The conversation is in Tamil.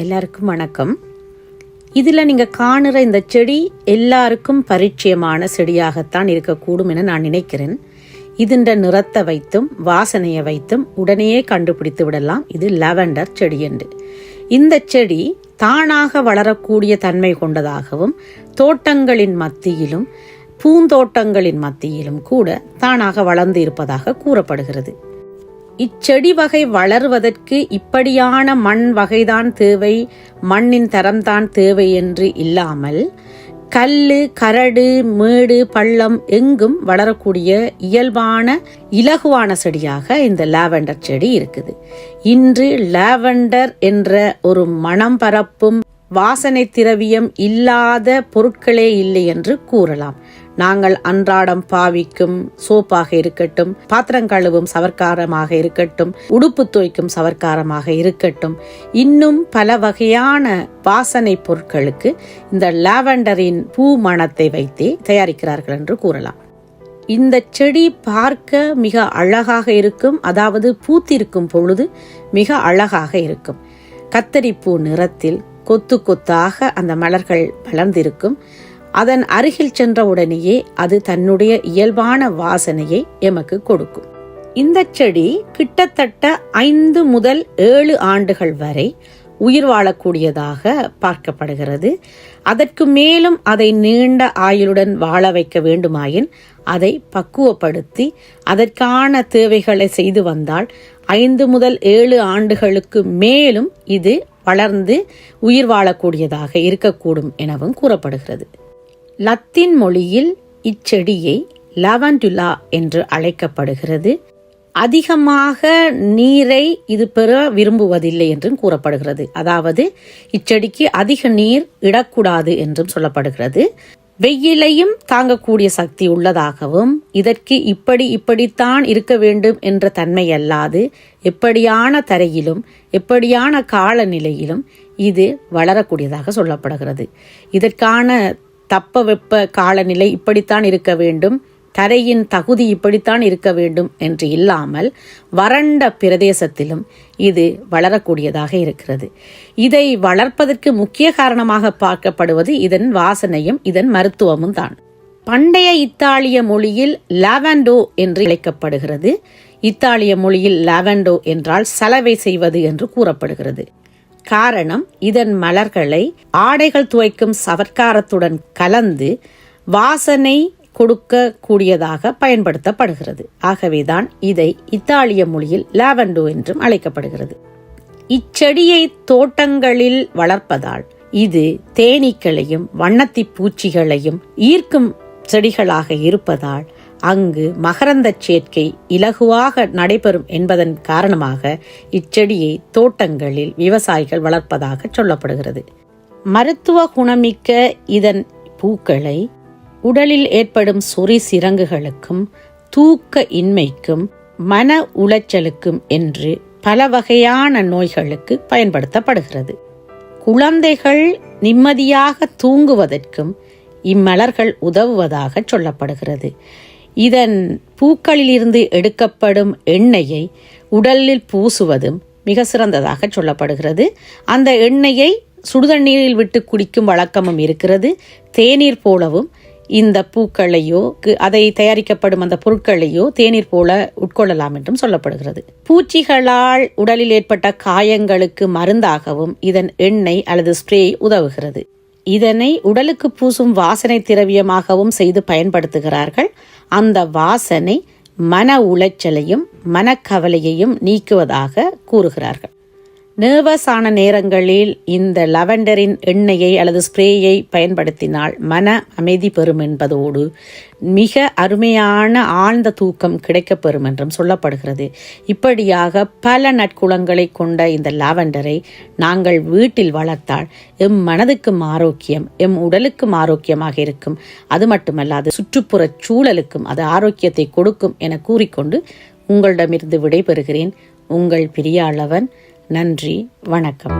எல்லாருக்கும் வணக்கம். இதில் நீங்கள் காணுற இந்த செடி எல்லாருக்கும் பரிச்சயமான செடியாகத்தான் இருக்கக்கூடும் என நான் நினைக்கிறேன். இதன் நிறத்தை வைத்தும் வாசனையை வைத்தும் உடனே கண்டுபிடித்து விடலாம் இது லாவெண்டர் செடி என்று. இந்த செடி தானாக வளரக்கூடிய தன்மை கொண்டதாகவும் தோட்டங்களின் மத்தியிலும் பூந்தோட்டங்களின் மத்தியிலும் கூட தானாக வளர்ந்து இருப்பதாக கூறப்படுகிறது. இச்செடி வகை வளருவதற்கு இப்படியான மண் வகைதான் தேவை, மண்ணின் தரம்தான் தேவை என்று இல்லாமல் கல்லு, கரடு, மேடு, பள்ளம் எங்கும் வளரக்கூடிய இயல்பான இலகுவான செடியாக இந்த லாவெண்டர் செடி இருக்குது. இன்று லாவெண்டர் என்ற ஒரு மனம் பரப்பும் வாசனை திரவியம் இல்லாத பொருட்களே இல்லை என்று கூறலாம். நாங்கள் அன்றாடம் பாவிக்கும் சோப்பாக இருக்கட்டும், பாத்திரம் கழுவும் சவர்க்காரமாக இருக்கட்டும், உடுப்பு துவைக்கும் சவர்க்காரமாக இருக்கட்டும், இன்னும் பல வகையான வாசனை பொருட்களுக்கு இந்த லாவெண்டரின் பூ மணத்தை வைத்தே தயாரிக்கிறார்கள் என்று கூறலாம். இந்த செடி பார்க்க மிக அழகாக இருக்கும், அதாவது பூத்திருக்கும் பொழுது மிக அழகாக இருக்கும். கத்தரிப்பூ நிறத்தில் கொத்து கொத்தாக அந்த மலர்கள் வளர்ந்திருக்கும். அதன் அருகில் சென்ற உடனேயே அது தன்னுடைய இயல்பான வாசனையை எமக்கு கொடுக்கும். இந்த செடி கிட்டத்தட்ட 5 முதல் 7 ஆண்டுகள் வரை உயிர் வாழக்கூடியதாக பார்க்கப்படுகிறது. அதற்கு மேலும் அதை நீண்ட ஆயுளுடன் வாழ வைக்க வேண்டுமாயின் அதை பக்குவப்படுத்தி அதற்கான தேவைகளை செய்து வந்தால் 5 முதல் 7 ஆண்டுகளுக்கு மேலும் இது வளர்ந்து உயிர் வாழக்கூடியதாக இருக்கக்கூடும் எனவும் கூறப்படுகிறது. லத்தீன் மொழியில் இச்செடியை லாவெண்டுலா என்று அழைக்கப்படுகிறது. அதிகமாக நீரை இது பெற விரும்புவதில்லை என்றும் கூறப்படுகிறது. அதாவது இச்செடிக்கு அதிக நீர் இடக்கூடாது என்றும் சொல்லப்படுகிறது. வெயிலையும் தாங்கக்கூடிய சக்தி உள்ளதாகவும் இதற்கு இப்படித்தான் இருக்க வேண்டும் என்ற தன்மை அல்லாது எப்படியான தரையிலும் எப்படியான காலநிலையிலும் இது வளரக்கூடியதாக சொல்லப்படுகிறது. இதற்கான தட்பவெப்ப காலநிலை இப்படித்தான் இருக்க வேண்டும், தரையின் தகுதி இப்படித்தான் இருக்க வேண்டும் என்று இல்லாமல் வறண்ட பிரதேசத்திலும் இது வளரக்கூடியதாக இருக்கிறது. இதை வளர்ப்பதற்கு முக்கிய காரணமாக பார்க்கப்படுவது இதன் வாசனையும் இதன் மருத்துவமும் தான். பண்டைய இத்தாலிய மொழியில் லாவெண்டோ என்று அழைக்கப்படுகிறது. இத்தாலிய மொழியில் லாவெண்டோ என்றால் சலவை செய்வது என்று கூறப்படுகிறது. காரணம், இதன் மலர்களை ஆடைகள் துவைக்கும் சவர்க்காரத்துடன் கலந்து வாசனை கொடுக்க கூடியதாக பயன்படுத்தப்படுகிறது. ஆகவேதான் இதை இத்தாலிய மொழியில் லாவெண்டோ என்றும் அழைக்கப்படுகிறது. இச்செடியை தோட்டங்களில் வளர்ப்பதால் இது தேனீக்களையும் வண்ணத்தி பூச்சிகளையும் ஈர்க்கும் செடிகளாக இருப்பதால் அங்கு மகரந்த சேர்க்கை இலகுவாக நடைபெறும் என்பதன் காரணமாக இச்செடியை தோட்டங்களில் விவசாயிகள் வளர்ப்பதாக சொல்லப்படுகிறது. மருத்துவ குணமிக்க இதன் பூக்களை உடலில் ஏற்படும் சொறி சிரங்குகளுக்கும் தூக்க இன்மைக்கும் மன உளைச்சலுக்கும் என்று பல வகையான நோய்களுக்கு பயன்படுத்தப்படுகிறது. குழந்தைகள் நிம்மதியாக தூங்குவதற்கும் இம்மலர்கள் உதவுவதாக சொல்லப்படுகிறது. இதன் பூக்களிலிருந்து எடுக்கப்படும் எண்ணெயை உடலில் பூசுவதும் மிக சிறந்ததாக சொல்லப்படுகிறது. அந்த எண்ணெயை சுடுதண்ணீரில் விட்டு குடிக்கும் வழக்கமும் இருக்கிறது. தேநீர் போலவும் இந்த பூக்களையோ அதை தயாரிக்கப்படும் அந்த பொருட்களையோ தேநீர் போல உட்கொள்ளலாம் என்றும் சொல்லப்படுகிறது. பூச்சிகளால் உடலில் ஏற்பட்ட காயங்களுக்கு மருந்தாகவும் இதன் எண்ணெய் அல்லது ஸ்ப்ரே உதவுகிறது. இதனை உடலுக்கு பூசும் வாசனை திரவியமாகவும் செய்து பயன்படுத்துகிறார்கள். அந்த வாசனை மன உளைச்சலையும் மனக்கவலையையும் நீக்குவதாக கூறுகிறார்கள். நர்வஸான நேரங்களில் இந்த லாவெண்டரின் எண்ணெயை அல்லது ஸ்ப்ரேயை பயன்படுத்தினால் மன அமைதி பெறும் என்பதோடு மிக அருமையான ஆழ்ந்த தூக்கம் கிடைக்கப்பெறும் என்றும் சொல்லப்படுகிறது. இப்படியாக பல நற்குணங்களை கொண்ட இந்த லாவெண்டரை நாங்கள் வீட்டில் வளர்த்தால் எம் மனதுக்கும் ஆரோக்கியம், எம் உடலுக்கும் ஆரோக்கியமாக இருக்கும். அது மட்டுமல்லாது சுற்றுப்புற சூழலுக்கும் அது ஆரோக்கியத்தை கொடுக்கும் என கூறிக்கொண்டு உங்களிடமிருந்து விடைபெறுகிறேன். உங்கள் பிரியாளவன். நன்றி, வணக்கம்.